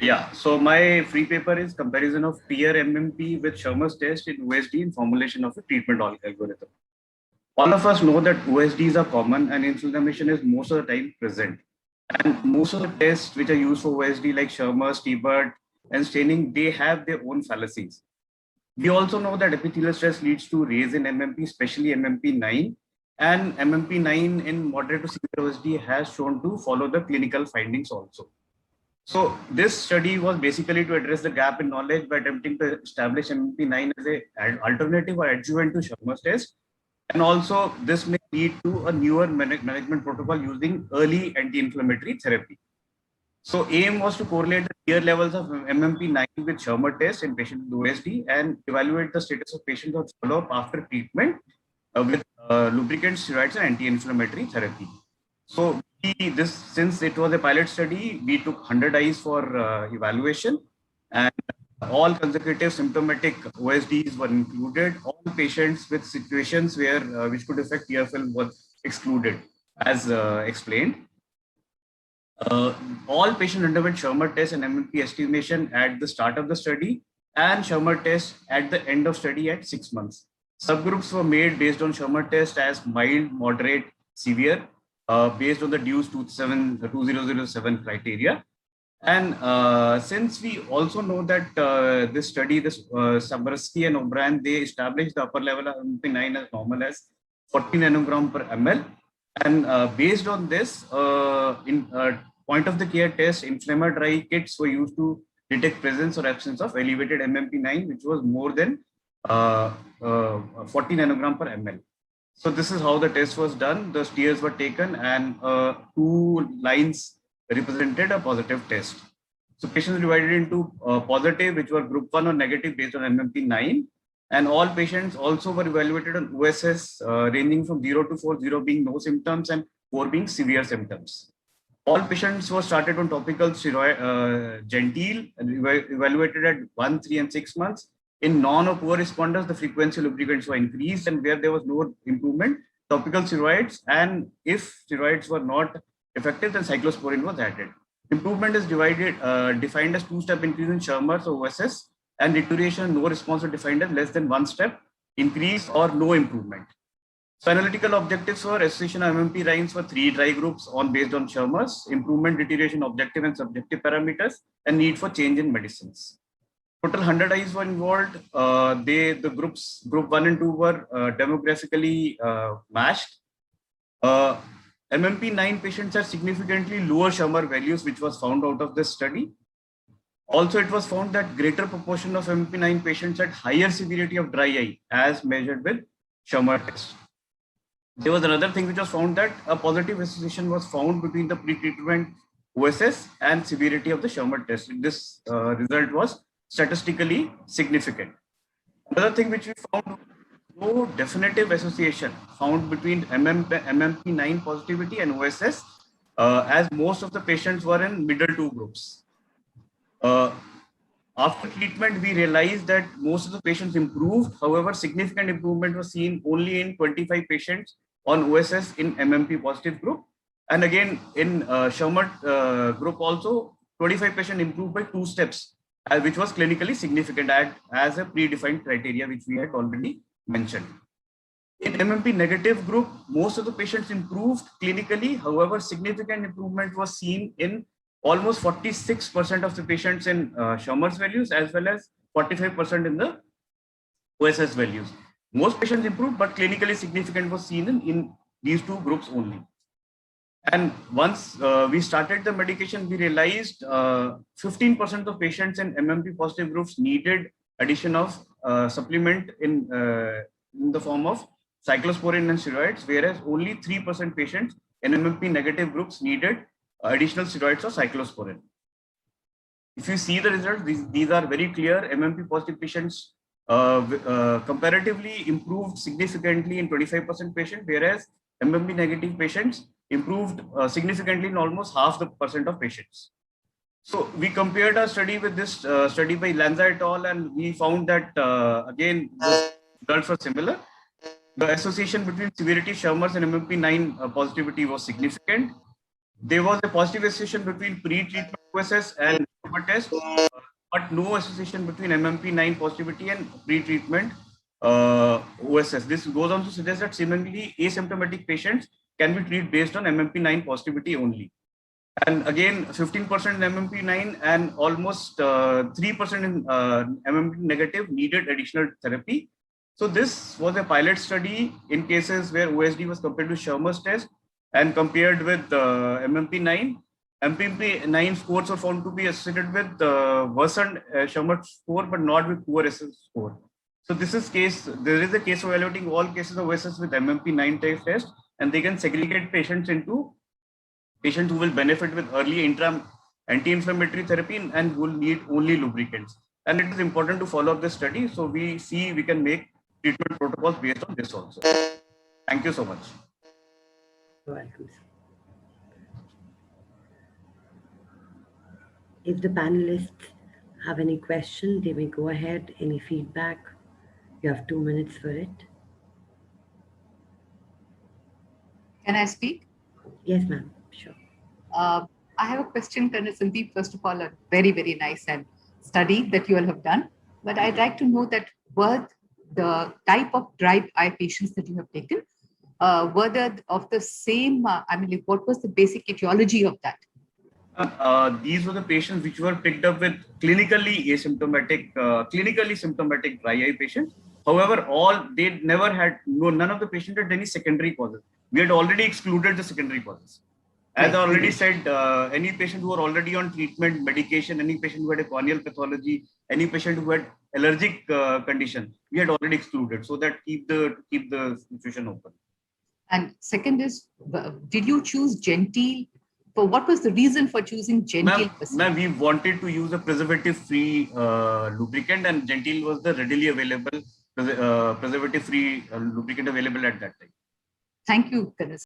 Yeah, so my free paper is comparison of peer MMP with Shermer's test in OSD in formulation of a treatment algorithm. All of us know that OSDs are common and inflammation is most of the time present. And most of the tests which are used for OSD like Shermer's, T-BERT, and staining, they have their own fallacies. We also know that epithelial stress leads to raise in MMP, especially MMP9, and MMP9 in moderate to severe OSD has shown to follow the clinical findings also. So this study was basically to address the gap in knowledge by attempting to establish MMP9 as an alternative or adjuvant to Shermer's test. And also this may lead to a newer management protocol using early anti-inflammatory therapy. So aim was to correlate the tier levels of MMP9 with Shermer test in patients with OSD and evaluate the status of patients on follow-up after treatment with lubricants, steroids, and anti-inflammatory therapy. So since it was a pilot study, we took 100 eyes for evaluation, and all consecutive symptomatic OSDs were included. All patients with situations where which could affect TFL were excluded, as explained. All patients underwent Shermer test and MMP estimation at the start of the study and Shermer test at the end of study at 6 months. Subgroups were made based on Shermer test as mild, moderate, severe, based on the DUCE 2007 criteria. And since we also know that this study, Sabarsky and O'Brien, they established the upper level of MMP9 as normal as 40 nanogram per ml. And based on this, in point of the care test, inflammatory kits were used to detect presence or absence of elevated MMP9, which was more than 40 nanogram per ml. So this is how the test was done. The steers were taken and 2 lines represented a positive test. So patients divided into positive, which were group 1 or negative based on MMP9. And all patients also were evaluated on OSS ranging from 0 to 4, 0 being no symptoms and 4 being severe symptoms. All patients were started on topical steroid Gentil and evaluated at 1, 3, and 6 months. In non or poor responders, the frequency of lubricants were increased, and where there was no improvement, topical steroids, and if steroids were not effective, then cyclosporin was added. Improvement is defined as 2-step increase in Shermer's or OSS, and deterioration, no response, are defined as less than 1 step increase or no improvement. So analytical objectives were association of MMP lines for 3 dry groups based on Shermer's, improvement, deterioration, objective and subjective parameters, and need for change in medicines. Total 100 eyes were involved. The groups, group 1 and 2 were demographically matched. MMP9 patients had significantly lower Shermer values, which was found out of this study. Also, it was found that greater proportion of MMP9 patients had higher severity of dry eye as measured with Shermer test. There was another thing which was found, that a positive association was found between the pre-treatment OSS and severity of the Shermer test. This result was statistically significant. Another thing which we found, no definitive association found between MMP9 positivity and OSS, as most of the patients were in middle 2 groups. After treatment, we realized that most of the patients improved. However, significant improvement was seen only in 25 patients on OSS in MMP positive group. And again, in Shermer group also, 25 patients improved by 2 steps, which was clinically significant as a predefined criteria, which we had already mentioned. In MMP negative group, most of the patients improved clinically. However, significant improvement was seen in almost 46% of the patients in Shermer's values, as well as 45% in the OSS values. Most patients improved, but clinically significant was seen in these 2 groups only. And once we started the medication, we realized 15% of patients in MMP positive groups needed addition of supplement in the form of cyclosporin and steroids, whereas only 3% patients in MMP negative groups needed additional steroids or cyclosporin. If you see the results, these are very clear. MMP positive patients comparatively improved significantly in 25% patients, whereas MMP negative patients improved significantly in almost half the percent of patients. So we compared our study with this study by Lanza et al, and we found that again the results were similar. The association between severity, Shermer's, and MMP9 positivity was significant. There was a positive association between pre-treatment OSS and tumor test, but no association between MMP9 positivity and pre-treatment OSS. This goes on to suggest that seemingly asymptomatic patients can be treated based on MMP9 positivity only. And again, 15% in MMP9 and almost 3% in MMP negative needed additional therapy. So this was a pilot study in cases where OSD was compared to Schirmer's test and compared with MMP9. MMP9 scores were found to be associated with worsened Schirmer's score, but not with poor SS score. So this is case, there is a case evaluating all cases of OSS with MMP9 type test, and they can segregate patients into patients who will benefit with early anti-inflammatory therapy and will need only lubricants. And it is important to follow up this study. So we see we can make treatment protocols based on this also. Thank you so much. You're welcome. If the panelists have any question, they may go ahead. Any feedback? You have 2 minutes for it. Can I speak? Yes, ma'am. Sure. I have a question, Colonel Sandeep. First of all, a very, very nice and study that you all have done. But I'd like to know that were the type of dry eye patients that you have taken, were they of the same, what was the basic etiology of that? These were the patients which were picked up with clinically symptomatic dry eye patients. However, they never had, none of the patients had any secondary causes. We had already excluded the secondary causes. As I already said, any patient who are already on treatment, medication, any patient who had a corneal pathology, any patient who had allergic condition, we had already excluded, so that keep the situation open. And second is, did you choose Gentile? So what was the reason for choosing Gentile? Ma'am, we wanted to use a preservative-free lubricant, and Gentile was the readily available preservative-free lubricant available at that time. Thank you, Colonel.